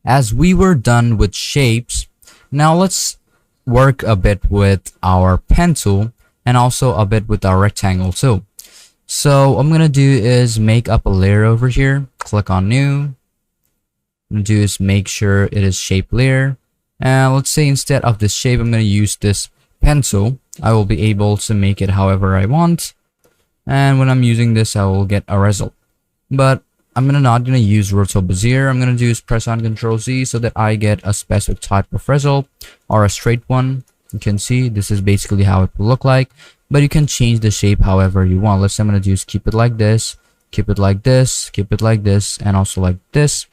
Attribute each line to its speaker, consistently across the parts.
Speaker 1: as we were done with shapes, now let's work a bit with our pen tool and also a bit with our rectangle tool. So what I'm gonna do is make up a layer over here, click on new. What I'm gonna do is make sure it is shape layer, and let's say instead of this shape I'm gonna use this pen tool. I will be able to make it however I want, and when I'm using this I will get a result. But I'm not gonna use roto bezier. I'm gonna do is press on Ctrl Z so that I get a specific type of result or a straight one. You can see this is basically how it will look like, but you can change the shape however you want. Let's say I'm gonna do is keep it like this, keep it like this, keep it like this, and also like this.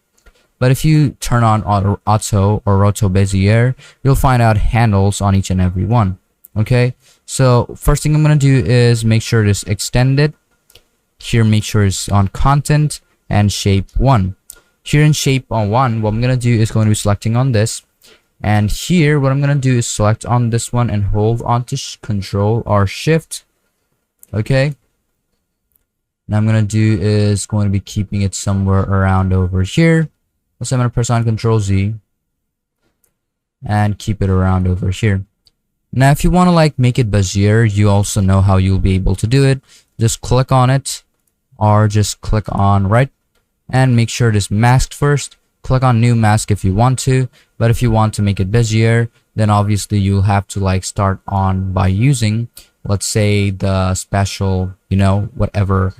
Speaker 1: But if you turn on auto or roto bezier, you'll find out handles on each and every one. Okay, so first thing I'm gonna do is make sure it is extended. Here make sure it's on content and shape 1. Here in shape on 1, what I'm gonna do is going to be selecting on this, and here what I'm gonna do is select on this one and hold on to Control or Shift. Okay, now I'm gonna do is going to be keeping it somewhere around over here. So I'm gonna press on Control Z and keep it around over here. Now if you want to like make it bezier, you also know how you'll be able to do it. Just click on it, or just click on right and make sure it is masked first. Click on new mask if you want to, but if you want to make it bezier, then obviously you'll have to like start on by using, let's say, the special, whatever.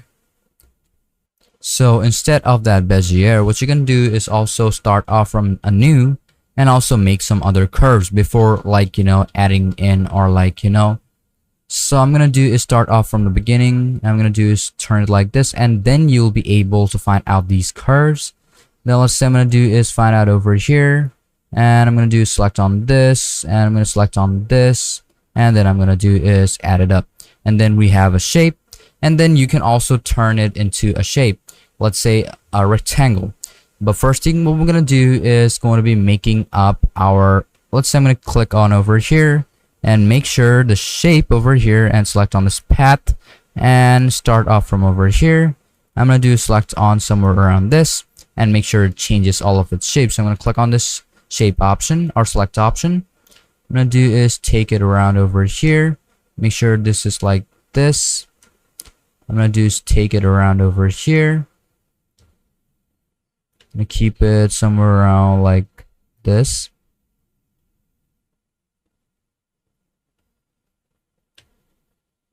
Speaker 1: So instead of that bezier, what you can do is also start off from a new and also make some other curves before like adding in or like So I'm gonna do is start off from the beginning, and I'm gonna do is turn it like this, and then you'll be able to find out these curves. Then let's say I'm gonna do is find out over here, and I'm gonna do is select on this, and I'm gonna select on this, and then I'm gonna do is add it up, and then we have a shape. And then you can also turn it into a shape, let's say a rectangle. But first thing what we're gonna do is going to be making up our, let's say I'm gonna click on over here and make sure the shape over here and select on this path and start off from over here. I'm gonna do select on somewhere around this and make sure it changes all of its shapes. So I'm gonna click on this shape option or select option. I'm gonna do is take it around over here, make sure this is like this. I'm gonna do is take it around over here. I'm gonna keep it somewhere around like this.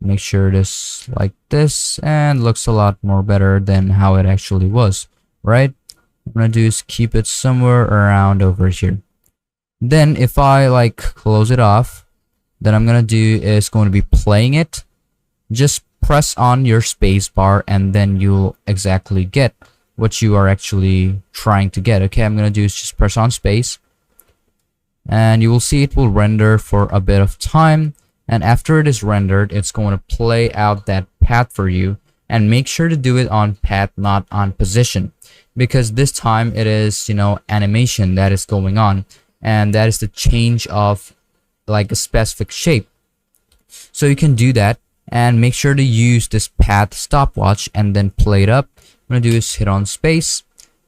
Speaker 1: Make sure it is like this and looks a lot more better than how it actually was, right? I'm gonna do is keep it somewhere around over here. Then if I like close it off, then I'm gonna do is going to be playing it. Just press on your space bar and then you'll exactly get what you are actually trying to get. Okay, I'm gonna do is just press on space, and you will see it will render for a bit of time. And after it is rendered, it's going to play out that path for you, and make sure to do it on path, not on position, because this time it is animation that is going on, and that is the change of like a specific shape. So you can do that, and make sure to use this path stopwatch and then play it up. What I'm gonna do is hit on space,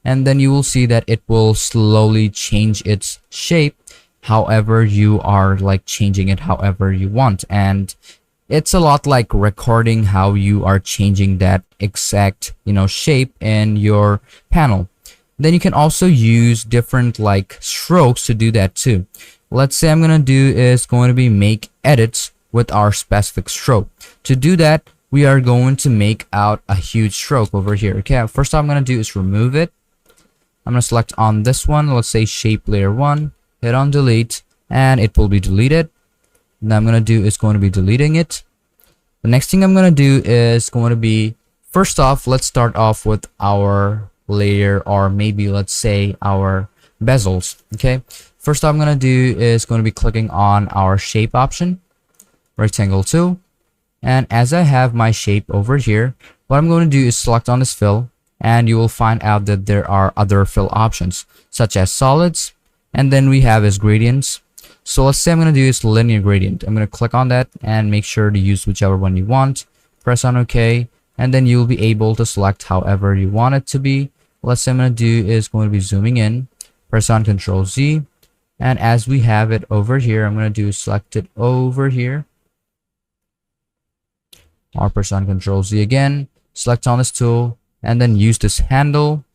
Speaker 1: and then you will see that it will slowly change its shape however you are like changing it however you want. And it's a lot like recording how you are changing that exact shape in your panel. Then you can also use different like strokes to do that too. Let's say I'm gonna do is going to be make edits with our specific stroke. To do that, we are going to make out a huge stroke over here. Okay, first I'm gonna do is remove it. I'm gonna select on this one, let's say shape layer 1, hit on delete, and it will be deleted. Now I'm gonna do is going to be deleting it. The next thing I'm gonna do is going to be, first off, let's start off with our layer, or maybe let's say our bezels. Okay, first I'm gonna do is going to be clicking on our shape option, rectangle 2, and as I have my shape over here, what I'm going to do is select on this fill, and you will find out that there are other fill options such as solids, and then we have as gradients. So let's say I'm going to do is linear gradient. I'm going to click on that and make sure to use whichever one you want, press on OK, and then you'll be able to select however you want it to be. Let's say I'm going to do is going to be zooming in, press on Control Z, and as we have it over here, I'm going to do select it over here, or press on Control Z again, select on this tool, and then use this handle,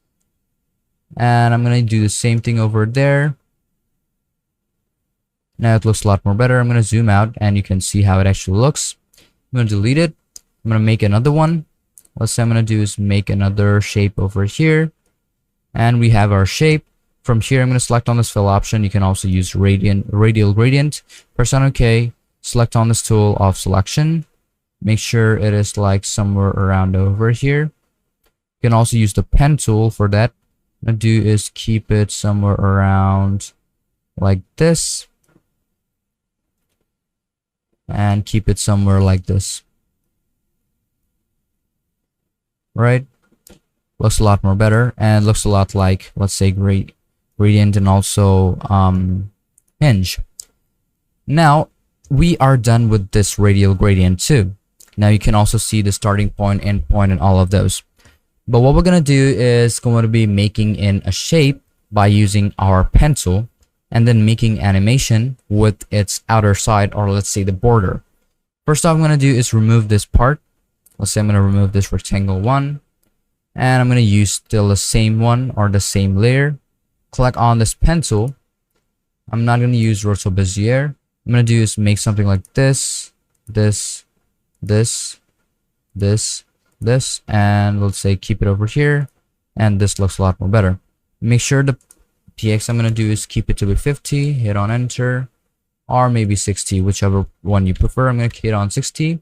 Speaker 1: and I'm going to do the same thing over there. Now it looks a lot more better. I'm going to zoom out and you can see how it actually looks. I'm going to delete it. I'm going to make another one. What I'm going to do is make another shape over here, and we have our shape. From here, I'm going to select on this fill option. You can also use radial gradient. Press on OK. Select on this tool of selection. Make sure it is like somewhere around over here. You can also use the pen tool for that. What I'm going to do is keep it somewhere around like this, and keep it somewhere like this. Right? Looks a lot more better, and looks a lot like, let's say, gradient and also hinge. Now we are done with this radial gradient too. Now you can also see the starting point, end point, and all of those. But what we're gonna do is going to be making in a shape by using our pen tool, and then making animation with its outer side, or let's say the border. First off, I'm gonna do is remove this part. Let's say I'm gonna remove this rectangle one, and I'm gonna use still the same one or the same layer. Click on this pen tool. I'm not gonna use Roto Bezier. I'm gonna do is make something like this, this, and let's say keep it over here, and this looks a lot more better. Make sure the px I'm gonna do is keep it to be 50. Hit on enter, or maybe 60, whichever one you prefer. I'm gonna hit on 60.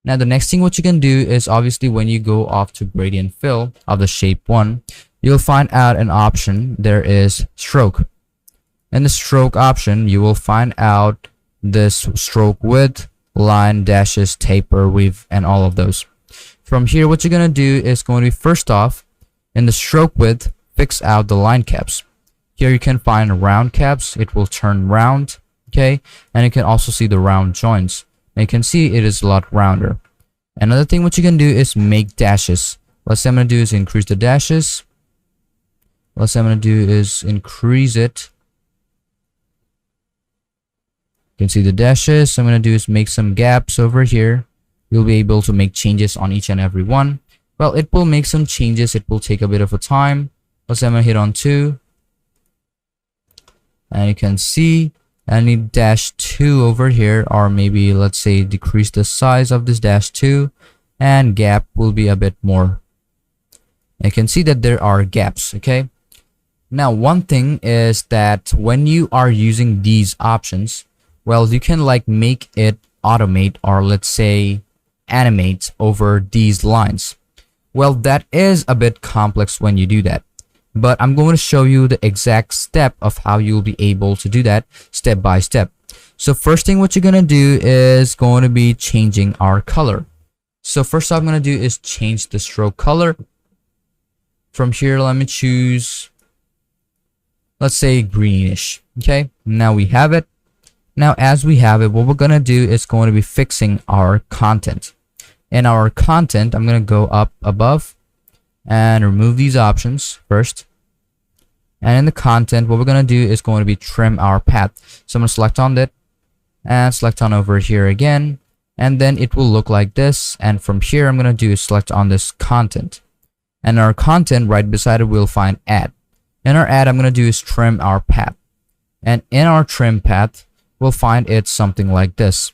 Speaker 1: Now the next thing what you can do is, obviously when you go off to gradient fill of the shape one, you'll find out an option. There is stroke. In the stroke option, you will find out this stroke width, line, dashes, taper, weave, and all of those. From here, what you're gonna do is going to be, first off, in the stroke width, fix out the line caps. Here you can find round caps. It will turn round, okay? And you can also see the round joints. And you can see it is a lot rounder. Another thing what you can do is make dashes. What I'm going to do is increase the dashes. What I'm going to do is increase it. You can see the dashes. I'm going to do is make some gaps over here. You'll be able to make changes on each and every one. Well, it will make some changes. It will take a bit of a time. Let's say I'm going to hit on 2. And you can see I need dash 2 over here, or maybe let's say decrease the size of this dash 2, and gap will be a bit more. You can see that there are gaps, okay? Now one thing is that when you are using these options, well, you can like make it automate, or let's say animate over these lines. Well, that is a bit complex when you do that, but I'm going to show you the exact step of how you'll be able to do that step by step. So first thing what you're going to do is going to be changing our color. So first I'm going to do is change the stroke color. From here, let me choose, let's say greenish. Okay, now we have it. Now as we have it, what we're going to do is going to be fixing our content. In our content, I'm going to go up above and remove these options first. And in the content, what we're going to do is going to be trim our path. So I'm going to select on that and select on over here again, and then it will look like this. And from here, I'm going to do is select on this content, and our content right beside it we'll find add. In our add, I'm going to do is trim our path, and in our trim path we'll find it something like this.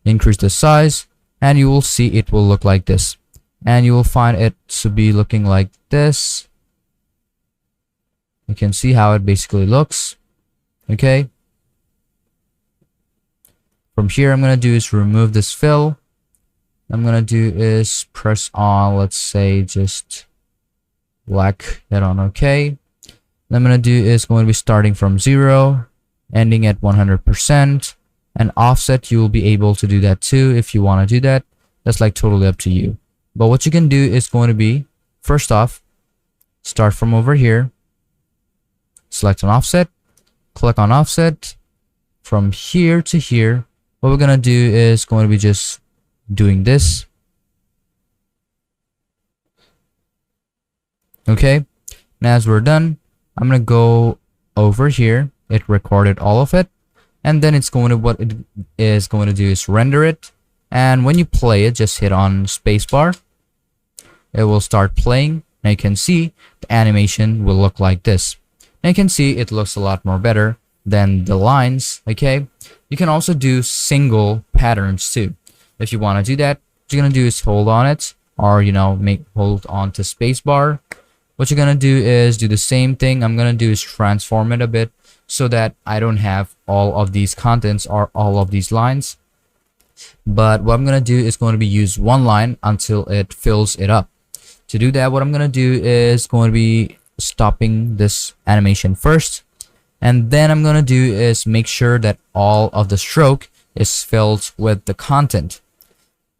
Speaker 1: Increase the size, and you will see it will look like this, and you will find it to be looking like this. You can see how it basically looks. Okay, from here I'm going to do is remove this fill. I'm going to do is press on, let's say just black, hit on OK. What I'm going to do is going to be starting from 0, ending at 100%, and offset. You will be able to do that too if you want to do that. That's like totally up to you. But what you can do is going to be, first off, start from over here, select an offset, click on offset. From here to here, what we're going to do is going to be just doing this. Okay, now as we're done, I'm going to go over here. It recorded all of it, and then it's going to, what it is going to do is render it. And when you play it, just hit on spacebar. It will start playing, and you can see the animation will look like this. And you can see it looks a lot more better than the lines. Okay, you can also do single patterns too. If you want to do that, what you're gonna do is hold on it, or hold on to spacebar. What you're gonna do is do the same thing. I'm gonna do is transform it a bit so that I don't have all of these contents or all of these lines. But what I'm gonna do is going to be use one line until it fills it up. To do that, what I'm gonna do is going to be stopping this animation first, and then I'm gonna do is make sure that all of the stroke is filled with the content.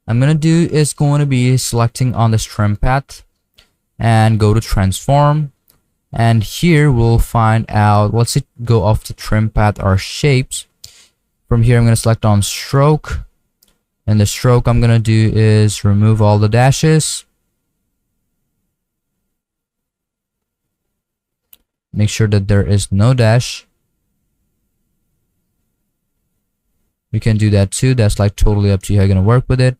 Speaker 1: I'm gonna do is going to be selecting on this trim path and go to transform, and here we'll find out, let's go off the trim path or shapes. From here I'm gonna select on stroke, and the stroke I'm gonna do is remove all the dashes. Make sure that there is no dash. You can do that too. That's like totally up to you how you're gonna work with it.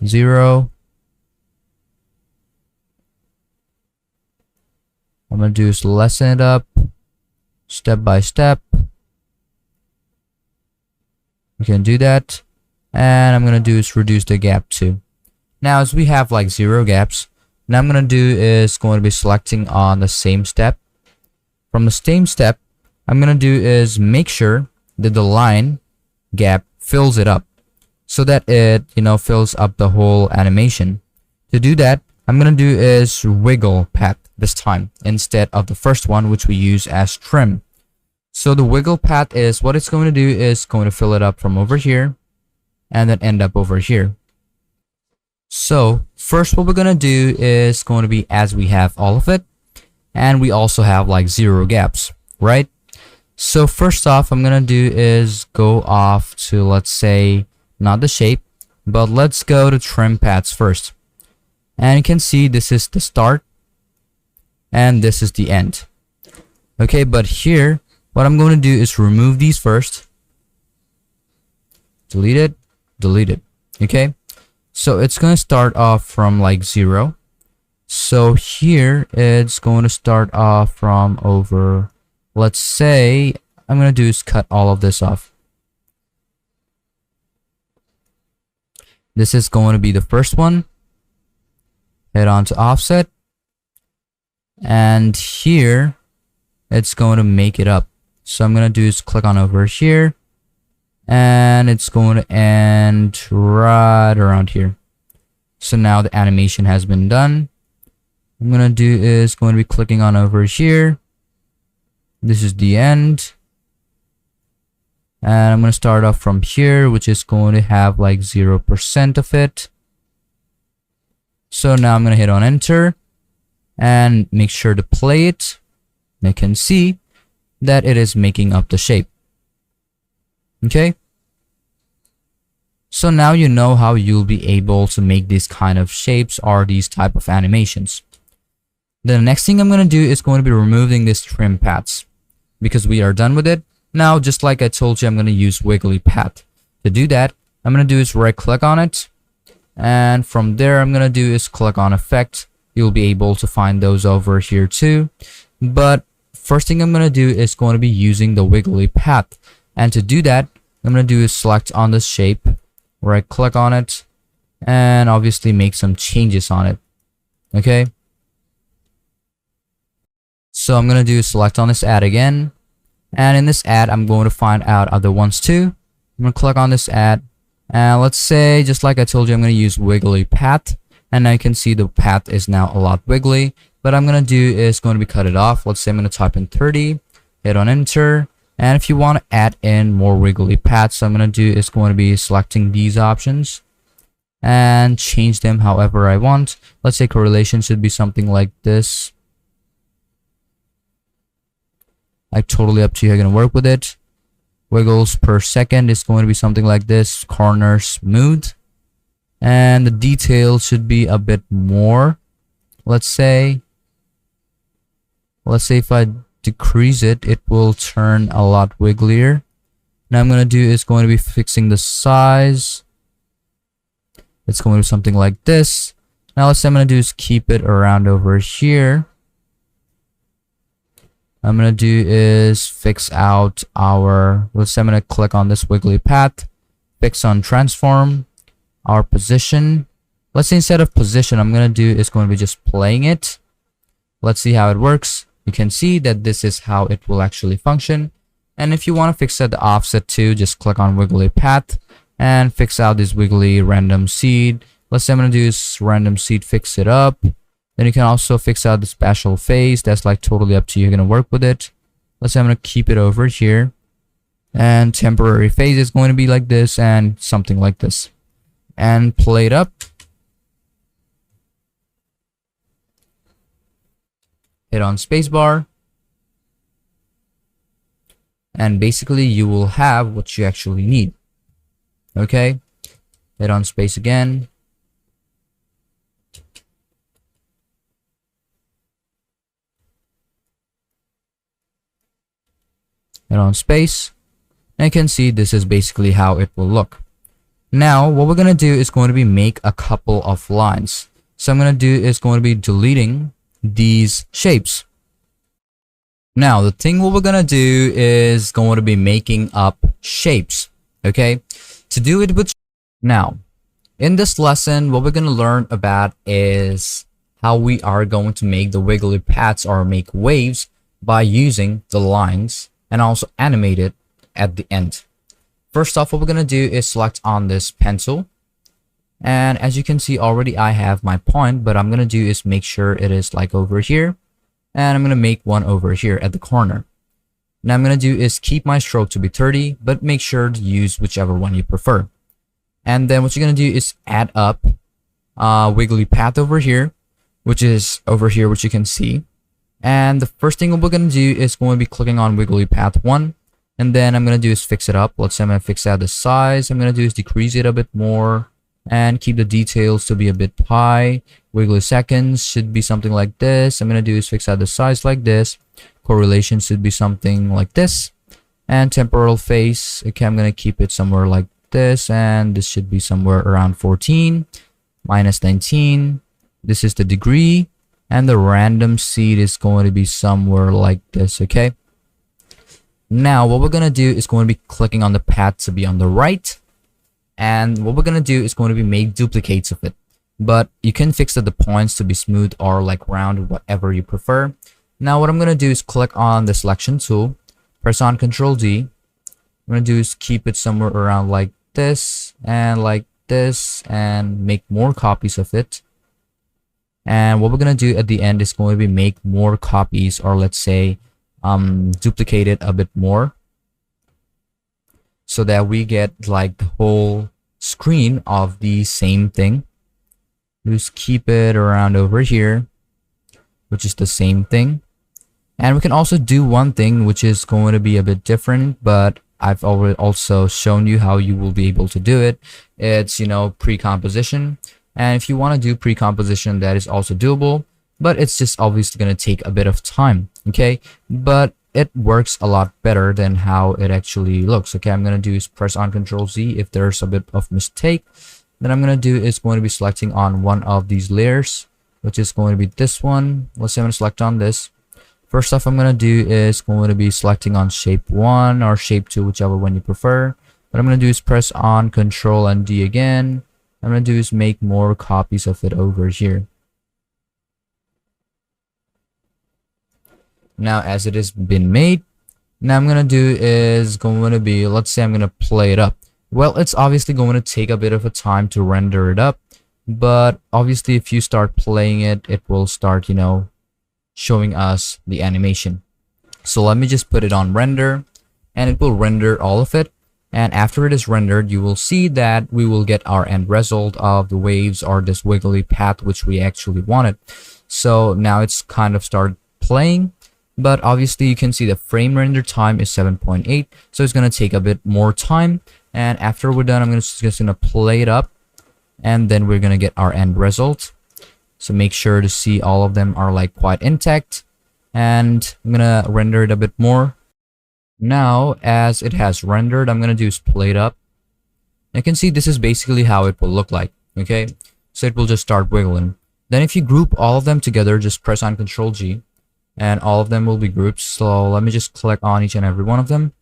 Speaker 1: 0. I'm gonna do is lessen it up step by step. You can do that, and I'm gonna do is reduce the gap too. Now, as we have like 0 gaps, now I'm gonna do is going to be selecting on the same step. From the same step, I'm gonna do is make sure that the line gap fills it up, so that it fills up the whole animation. To do that, I'm gonna do is wiggle path this time instead of the first one, which we use as trim. So the wiggle path is what it's going to do is going to fill it up from over here and then end up over here. So first, what we're gonna do is going to be, as we have all of it, and we also have like 0 gaps, right? So first off, I'm gonna do is go off to, let's say, not the shape, but let's go to trim paths first. And you can see this is the start and this is the end. Okay, but here what I'm going to do is remove these first, delete it, delete it. Okay, so it's going to start off from like 0. So here it's going to start off from over, let's say, I'm going to do is cut all of this off. This is going to be the first one. Head on to offset, and here it's going to make it up. So I'm going to do is click on over here, and it's going to end right around here. So now the animation has been done. I'm going to do is going to be clicking on over here. This is the end, and I'm going to start off from here, which is going to have like 0% of it. So now I'm going to hit on enter and make sure to play it. And I can see that it is making up the shape. Okay, so now you know how you'll be able to make these kind of shapes or these type of animations. The next thing I'm going to do is going to be removing this trim paths, because we are done with it. Now, just like I told you, I'm going to use wiggly path. To do that, I'm going to do is right click on it, and from there I'm going to do is click on effect. You'll be able to find those over here too, but first thing I'm going to do is going to be using the wiggly path. And to do that, I'm going to do is select on this shape, right click on it, and obviously make some changes on it. Okay, so I'm going to do is select on this ad again, and in this ad I'm going to find out other ones too. I'm going to click on this ad, and let's say, just like I told you, I'm going to use wiggly path, and now you can see the path is now a lot wiggly. But I'm going to do is going to be cut it off. Let's say I'm going to type in 30, hit on enter, and if you want to add in more wiggly paths, so I'm going to do is going to be selecting these options and change them however I want. Let's say correlation should be something like this. Like totally up to you how you're going to work with it. Wiggles per second is going to be something like this. Corner smooth, and the detail should be a bit more. let's say if I decrease it, it will turn a lot wigglier. Now I'm going to do is going to be fixing the size. It's going to be something like this. Now what I'm going to do is keep it around over here. I'm going to do is fix out our, let's say I'm going to click on this wiggly path, fix on transform, our position. Let's say instead of position, I'm going to do is going to be just playing it. Let's see how it works. You can see that this is how it will actually function. And if you want to fix out the offset too, just click on wiggly path and fix out this wiggly random seed. Let's say I'm going to do is random seed, fix it up. Then you can also fix out the spatial phase. That's like totally up to you. You're going to work with it. Let's say I'm going to keep it over here. And temporary phase is going to be like this and something like this. And play it up. Hit on spacebar. And basically you will have what you actually need. Okay. Hit on space again. Hit on space. And you can see this is basically how it will look. Now what we're going to do is going to be make a couple of lines. So I'm going to do is going to be deleting these shapes. Now the thing what we're going to do is going to be making up shapes. Okay. To do it with now in this lesson, what we're going to learn about is how we are going to make the wiggly paths or make waves by using the lines and also animate it at the end. First off, what we're going to do is select on this pencil. And as you can see already, I have my point, but I'm going to do is make sure it is like over here. And I'm going to make one over here at the corner. Now I'm going to do is keep my stroke to be 30, but make sure to use whichever one you prefer. And then what you're going to do is add up wiggly path over here, which is over here, which you can see. And the first thing we're going to do is going to be clicking on wiggly path 1. And then I'm going to do is fix it up. Let's say I'm going to fix out the size. I'm going to do is decrease it a bit more and keep the details to be a bit high. Wiggly seconds should be something like this. I'm going to do is fix out the size like this. Correlation should be something like this. And temporal phase, okay, I'm going to keep it somewhere like this. And this should be somewhere around 14, minus 19. This is the degree. And the random seed is going to be somewhere like this, okay? Now, what we're going to do is going to be clicking on the path to be on the right. And what we're going to do is going to be make duplicates of it. But you can fix the points to be smooth or like round, whatever you prefer. Now, what I'm going to do is click on the selection tool. Press on Ctrl D. I'm going to do is keep it somewhere around like this and like this. And make more copies of it. And what we're going to do at the end is going to be make more copies, or let's say duplicate it a bit more, so that we get like the whole screen of the same thing. Just keep it around over here, which is the same thing. And we can also do one thing which is going to be a bit different, but I've already also shown you how you will be able to do it. It's, you know, pre-composition. And if you want to do pre-composition, that is also doable, but it's just obviously going to take a bit of time, okay? But it works a lot better than how it actually looks, okay? I'm going to do is press on Ctrl Z if there's a bit of mistake. Then I'm going to do is going to be selecting on one of these layers, which is going to be this one. Let's say I'm going to select on this. First off, I'm going to do is going to be selecting on shape 1 or shape 2, whichever one you prefer. What I'm going to do is press on Ctrl and D again. I'm going to do is make more copies of it over here. Now, as it has been made, now I'm going to do is going to be, let's say I'm going to play it up. Well, it's obviously going to take a bit of a time to render it up, but obviously if you start playing it, it will start, you know, showing us the animation. So let me just put it on render, and it will render all of it. And after it is rendered, you will see that we will get our end result of the waves or this wiggly path which we actually wanted. So now it's kind of started playing, but obviously you can see the frame render time is 7.8, so it's going to take a bit more time. And after we're done, I'm just going to play it up, and then we're going to get our end result. So make sure to see all of them are like quite intact, and I'm gonna render it a bit more. Now, as it has rendered, I'm gonna do is play it up. You can see this is basically how it will look like. Okay, so it will just start wiggling. Then if you group all of them together, just press on Ctrl G, and all of them will be grouped. So let me just click on each and every one of them.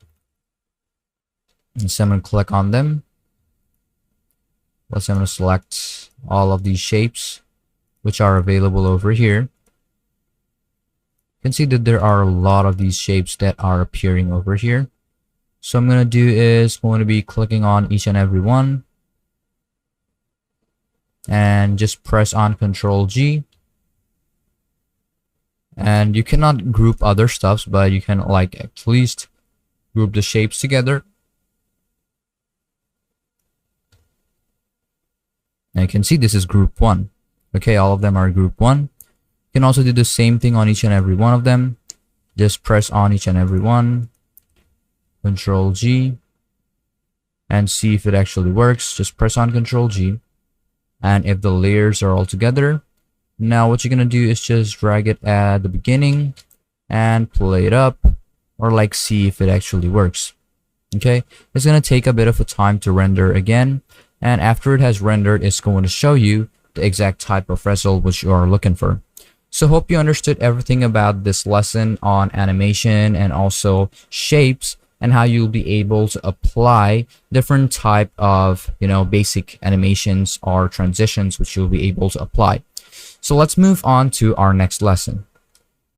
Speaker 1: And so I'm gonna click on them. Let's say I'm gonna select all of these shapes which are available over here. You can see that there are a lot of these shapes that are appearing over here. So I'm going to do is going to be clicking on each and every one and just press on Ctrl G. And you cannot group other stuffs, but you can like at least group the shapes together. And you can see this is group 1. Okay, all of them are group 1. You can also do the same thing on each and every one of them. Just press on each and every one, Ctrl G, and see if it actually works. Just press on Ctrl G, and if the layers are all together, now what you're gonna do is just drag it at the beginning and play it up, or like see if it actually works. Okay, it's gonna take a bit of a time to render again, and after it has rendered, it's going to show you the exact type of result which you are looking for. So hope you understood everything about this lesson on animation and also shapes, and how you'll be able to apply different type of basic animations or transitions which you'll be able to apply. So let's move on to our next lesson.